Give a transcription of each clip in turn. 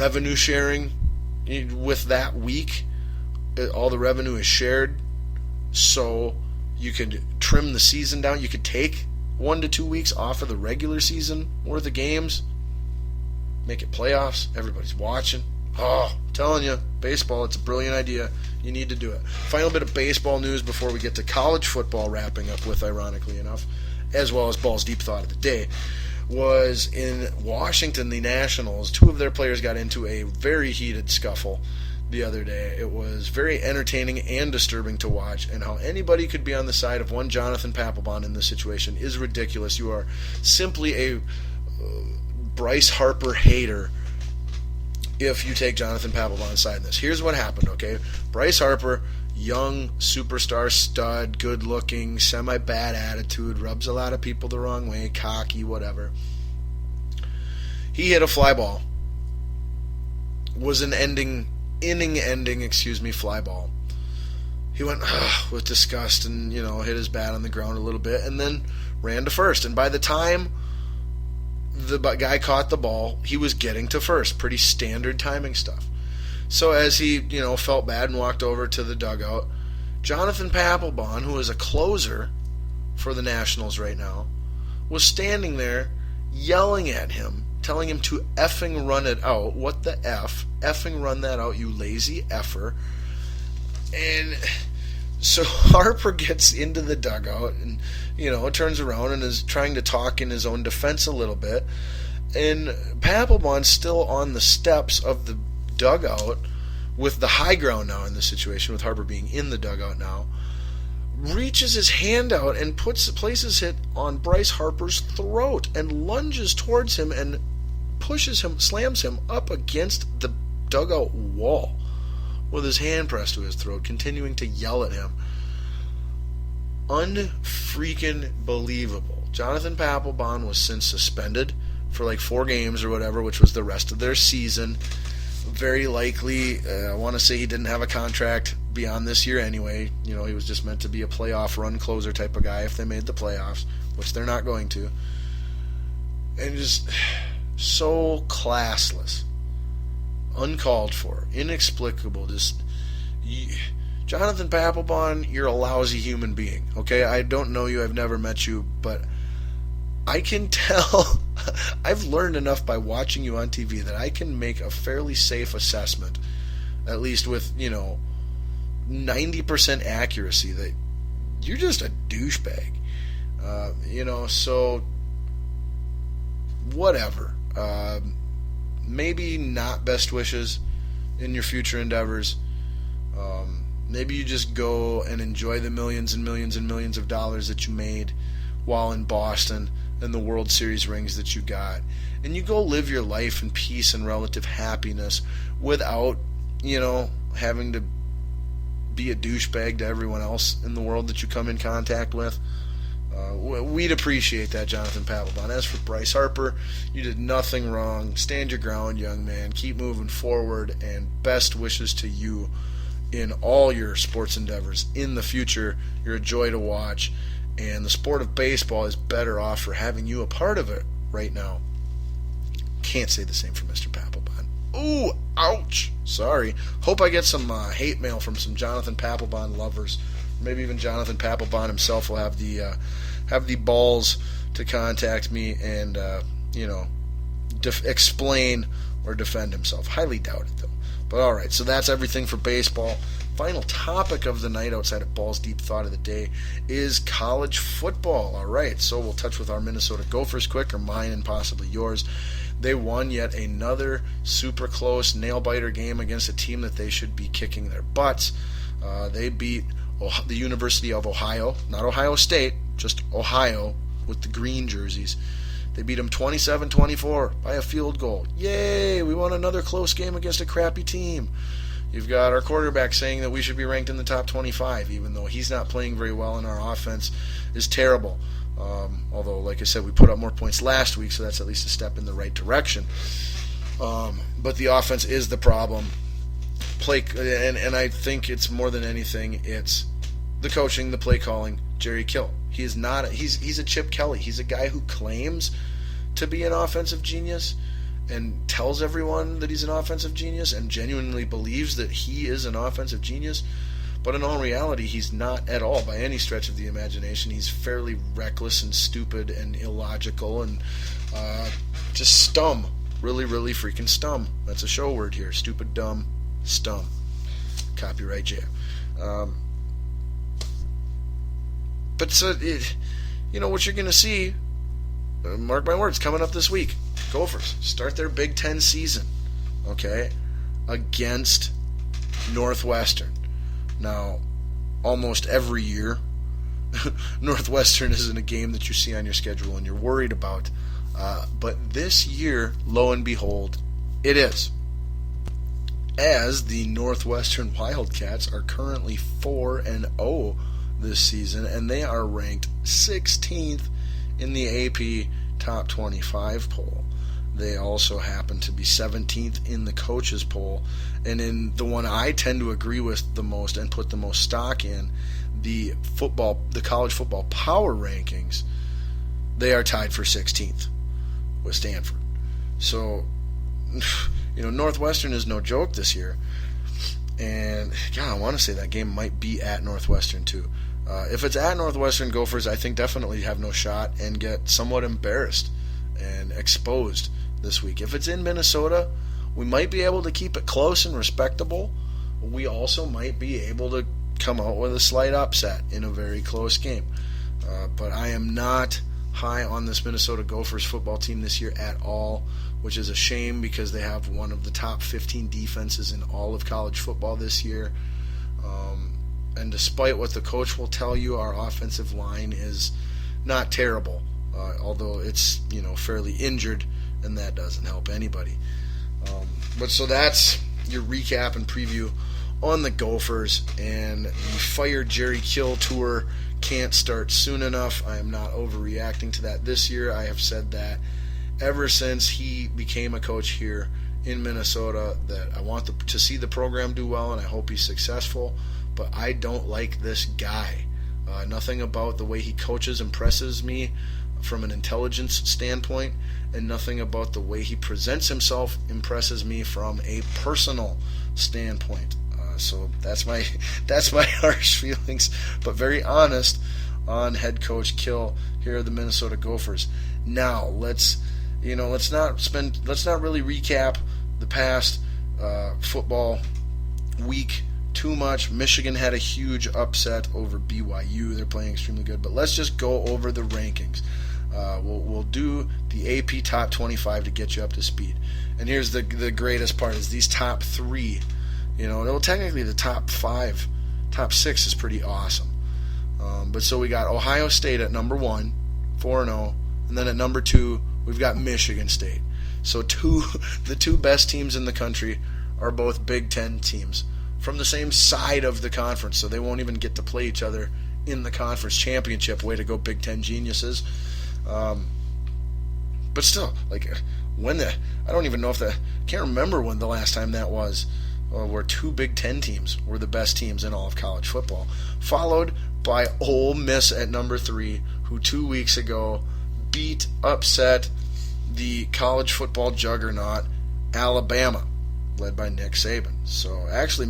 revenue sharing with that week. All the revenue is shared, so you could trim the season down. You could take 1 to 2 weeks off of the regular season worth of games, make it playoffs. Everybody's watching. Oh, I'm telling you, baseball, it's a brilliant idea. You need to do it. Final bit of baseball news before we get to college football, wrapping up with, ironically enough, as well as Ball's Deep Thought of the Day, was in Washington, the Nationals. 2 of their players got into a very heated scuffle the other day. It was very entertaining and disturbing to watch, and how anybody could be on the side of one Jonathan Papelbon in this situation is ridiculous. You are simply a Bryce Harper hater if you take Jonathan Papelbon's side in this. Here's what happened, okay? Bryce Harper, young, superstar, stud, good-looking, semi-bad attitude, rubs a lot of people the wrong way, cocky, whatever. He hit a fly ball. Was an inning-ending fly ball. He went with disgust and, hit his bat on the ground a little bit and then ran to first. And by the time the guy caught the ball, he was getting to first. Pretty standard timing stuff. So as he, felt bad and walked over to the dugout, Jonathan Papelbon, who is a closer for the Nationals right now, was standing there yelling at him, telling him to effing run it out. What the F? Effing run that out, you lazy effer. And so Harper gets into the dugout and, turns around and is trying to talk in his own defense a little bit. And Papelbon's still on the steps of the dugout with the high ground now in this situation, with Harper being in the dugout now, reaches his hand out and places it on Bryce Harper's throat and lunges towards him and pushes him, slams him up against the dugout wall with his hand pressed to his throat, continuing to yell at him. Unfreaking believable. Jonathan Papelbon was since suspended for like 4 games or whatever, which was the rest of their season. Very likely, I want to say he didn't have a contract beyond this year anyway. He was just meant to be a playoff run closer type of guy if they made the playoffs, which they're not going to. And just so classless, uncalled for, inexplicable. Jonathan Papelbon, you're a lousy human being, okay? I don't know you, I've never met you, but I can tell, I've learned enough by watching you on TV that I can make a fairly safe assessment, at least with, 90% accuracy, that you're just a douchebag. So whatever. Maybe not best wishes in your future endeavors. Maybe you just go and enjoy the millions and millions and millions of dollars that you made while in Boston and the World Series rings that you got. And you go live your life in peace and relative happiness without, having to be a douchebag to everyone else in the world that you come in contact with. We'd appreciate that, Jonathan Papelbon. As for Bryce Harper, you did nothing wrong. Stand your ground, young man. Keep moving forward, and best wishes to you in all your sports endeavors in the future. You're a joy to watch, and the sport of baseball is better off for having you a part of it right now. Can't say the same for Mr. Papelbon. Ooh, ouch. Sorry. Hope I get some hate mail from some Jonathan Papelbon lovers. Maybe even Jonathan Papelbon himself will have the balls to contact me and explain or defend himself. Highly doubt it, though. But all right, so that's everything for baseball. Final topic of the night outside of Ball's Deep Thought of the Day is college football. All right, so we'll touch with our Minnesota Gophers quick, or mine and possibly yours. They won yet another super close nail-biter game against a team that they should be kicking their butts. They beat the University of Ohio, not Ohio State, just Ohio with the green jerseys. They beat them 27-24 by a field goal. Yay, we won another close game against a crappy team. You've got our quarterback saying that we should be ranked in the top 25, even though he's not playing very well and our offense is terrible. Although, like I said, we put up more points last week, so that's at least a step in the right direction. But the offense is the problem. And I think it's more than anything, it's the coaching, the play calling, Jerry Kill. He's a Chip Kelly. He's a guy who claims to be an offensive genius, and tells everyone that he's an offensive genius and genuinely believes that he is an offensive genius. But in all reality, he's not at all by any stretch of the imagination. He's fairly reckless and stupid and illogical and just stum. Really, really freaking stum. That's a show word here. Stupid, dumb, stum. Copyright jam. But so, what you're going to see, mark my words, coming up this week, Gophers start their Big Ten season, okay, against Northwestern. Now, almost every year, Northwestern isn't a game that you see on your schedule and you're worried about. But this year, lo and behold, it is. As the Northwestern Wildcats are currently 4-0 this season, and they are ranked 16th in the AP Top 25 poll. They also happen to be 17th in the coaches poll, and in the one I tend to agree with the most and put the most stock in, the college football power rankings, they are tied for 16th with Stanford. So, Northwestern is no joke this year, and God, I want to say that game might be at Northwestern too. If it's at Northwestern, Gophers, I think definitely have no shot and get somewhat embarrassed and exposed this week. If it's in Minnesota, we might be able to keep it close and respectable. We also might be able to come out with a slight upset in a very close game. But I am not high on this Minnesota Gophers football team this year at all, which is a shame because they have one of the top 15 defenses in all of college football this year. And despite what the coach will tell you, our offensive line is not terrible, although it's fairly injured, and that doesn't help anybody. But so that's your recap and preview on the Gophers, and the Fire Jerry Kill tour can't start soon enough. I am not overreacting to that this year. I have said that ever since he became a coach here in Minnesota, that I want to see the program do well, and I hope he's successful. But I don't like this guy. Nothing about the way he coaches impresses me from an intelligence standpoint, and nothing about the way he presents himself impresses me from a personal standpoint. So that's my harsh feelings, but very honest on head coach Kill here at the Minnesota Gophers. Now let's not really recap the past football week too much. Michigan had a huge upset over BYU. They're playing extremely good, but let's just go over the rankings. We'll do the AP Top 25 to get you up to speed. And here's the greatest part: is these top three. Technically the top 6 is pretty awesome. But so we got Ohio State at number 1, 4-0, and then at number 2 we've got Michigan State. So the two best teams in the country are both Big Ten teams from the same side of the conference, so they won't even get to play each other in the conference championship. Way to go, Big Ten geniuses. But still, I don't even know can't remember when the last time that was, where two Big Ten teams were the best teams in all of college football, followed by Ole Miss at number 3, who 2 weeks ago upset the college football juggernaut Alabama, led by Nick Saban. So actually,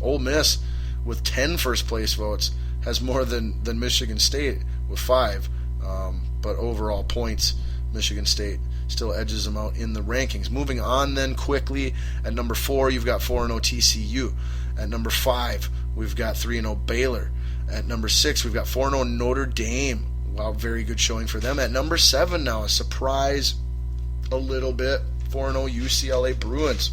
Ole Miss with 10 first place votes has more than Michigan State with 5. But overall points, Michigan State still edges them out in the rankings. Moving on then quickly, at number 4 you've got 4-0 TCU. At number 5 we've got 3-0 Baylor. At number 6 we've got 4-0 Notre Dame. Wow, very good showing for them. At number 7 now, a surprise a little bit, 4-0 UCLA Bruins.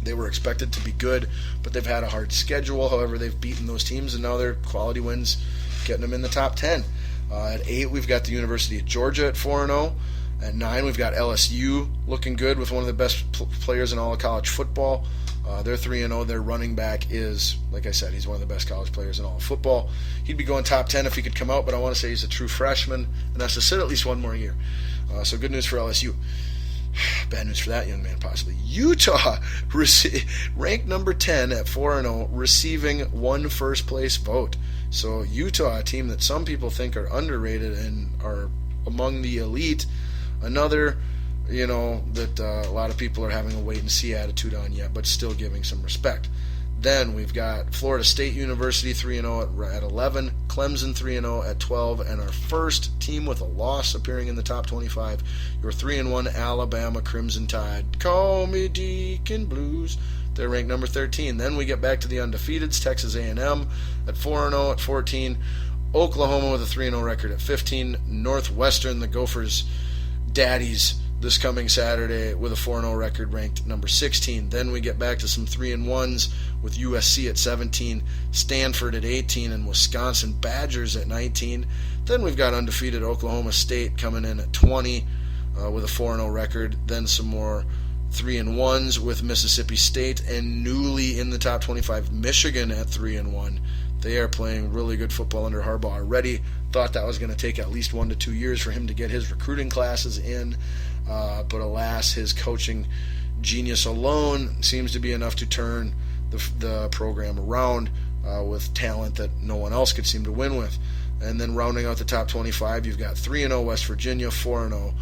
They were expected to be good, but they've had a hard schedule. However, they've beaten those teams, and now their quality wins getting them in the top 10. At 8, we've got the University of Georgia at 4-0. At 9, we've got LSU looking good with one of the best players in all of college football. They're 3-0. Their running back is, like I said, he's one of the best college players in all of football. He'd be going top 10 if he could come out, but I want to say he's a true freshman and has to sit at least one more year. So good news for LSU. Bad news for that young man, possibly. Utah, ranked number 10 at 4-0, receiving 1 first-place vote. So Utah, a team that some people think are underrated and are among the elite, another that a lot of people are having a wait-and-see attitude on yet, but still giving some respect. Then we've got Florida State University 3-0 at 11, Clemson 3-0 at 12, and our first team with a loss appearing in the top 25, your 3-1 Alabama Crimson Tide. Call me Deacon Blues. They're ranked number 13. Then we get back to the undefeateds, Texas A&M at 4-0 at 14, Oklahoma with a 3-0 record at 15, Northwestern, the Gophers' daddies, this coming Saturday with a 4-0 record, ranked number 16. Then we get back to some 3-1s with USC at 17, Stanford at 18, and Wisconsin Badgers at 19. Then we've got undefeated Oklahoma State coming in at 20 with a 4-0 record. Then some more 3-1s with Mississippi State, and newly in the top 25, Michigan at 3-1. They are playing really good football under Harbaugh already. Thought that was going to take at least 1 to 2 years for him to get his recruiting classes in. But alas, his coaching genius alone seems to be enough to turn the program around with talent that no one else could seem to win with. And then rounding out the top 25, you've got 3-0 West Virginia, 4-0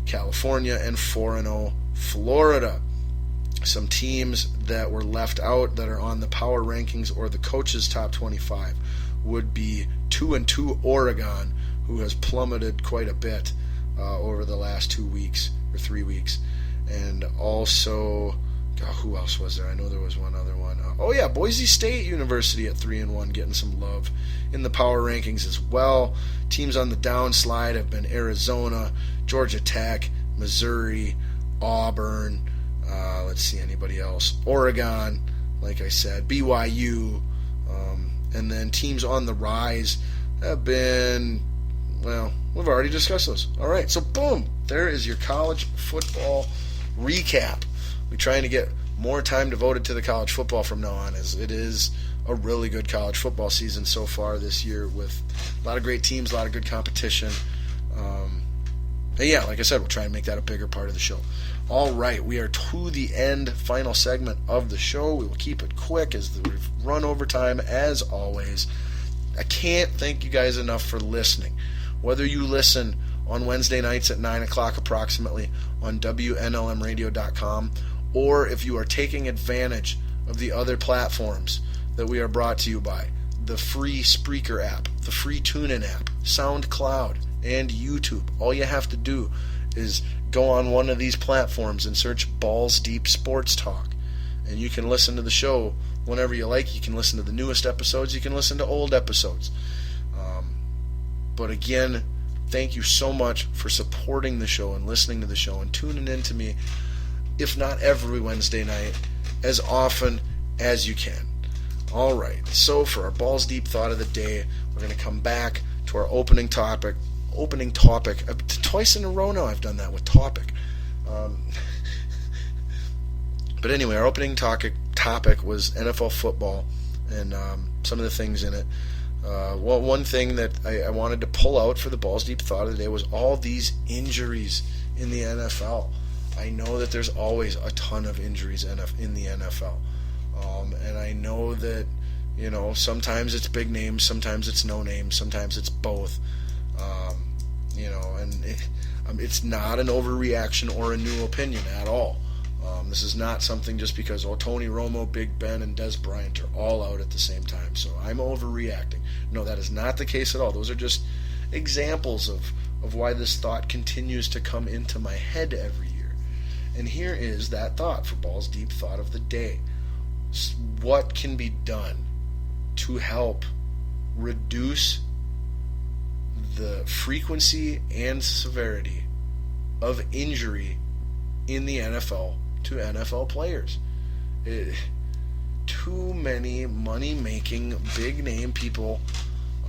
California, and 4-0 Florida. Some teams that were left out that are on the power rankings or the coaches' top 25 would be 2-2 Oregon, who has plummeted quite a bit over the last 2 weeks or 3 weeks. And also, who else was there? I know there was one other one. Boise State University at 3-1, getting some love in the power rankings as well. Teams on the downslide have been Arizona, Georgia Tech, Missouri, Auburn. Let's see, anybody else? Oregon, like I said, BYU, and then teams on the rise have been, well, we've already discussed those. All right, so boom, there is your college football recap. We're trying to get more time devoted to the college football from now on, as it is a really good college football season so far this year with a lot of great teams, a lot of good competition. And yeah, like I said, we'll try and make that a bigger part of the show. All right, we are to the end, final segment of the show. We will keep it quick as we've run over time as always. I can't thank you guys enough for listening. Whether you listen on Wednesday nights at 9 o'clock approximately on WNLMradio.com, or if you are taking advantage of the other platforms that we are brought to you by, the free Spreaker app, the free TuneIn app, SoundCloud, and YouTube. All you have to do is go on one of these platforms and search Balls Deep Sports Talk, and you can listen to the show whenever you like. You can listen to the newest episodes, you can listen to old episodes. But again, thank you so much for supporting the show and listening to the show and tuning in to me, if not every Wednesday night, as often as you can. All right, so for our Balls Deep thought of the day, we're going to come back to our opening topic. Twice in a row now I've done that with topic. But anyway, our opening topic was NFL football and some of the things in it. One thing that I wanted to pull out for the Balls Deep thought of the day was all these injuries in the NFL. I know that there's always a ton of injuries in the NFL. And I know that, sometimes it's big names, sometimes it's no names, sometimes it's both. And it's not an overreaction or a new opinion at all. This is not something just because, Tony Romo, Big Ben, and Des Bryant are all out at the same time, so I'm overreacting. No, that is not the case at all. Those are just examples of why this thought continues to come into my head every year. And here is that thought for Balls Deep thought of the day. What can be done to help reduce the frequency and severity of injury in the NFL to NFL players? Too many money-making, big-name people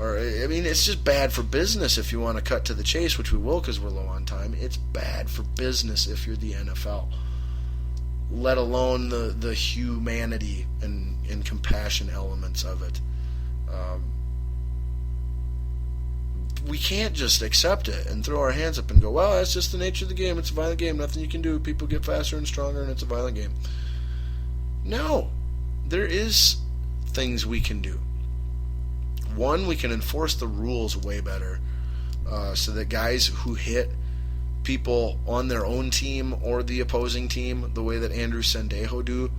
it's just bad for business if you want to cut to the chase, which we will because we're low on time. It's bad for business if you're the NFL, let alone the humanity and compassion elements of it. We can't just accept it and throw our hands up and go, well, that's just the nature of the game. It's a violent game. Nothing you can do. People get faster and stronger, and it's a violent game. No. There is things we can do. One, we can enforce the rules way better so that guys who hit people on their own team or the opposing team the way that Andrew Sendejo do,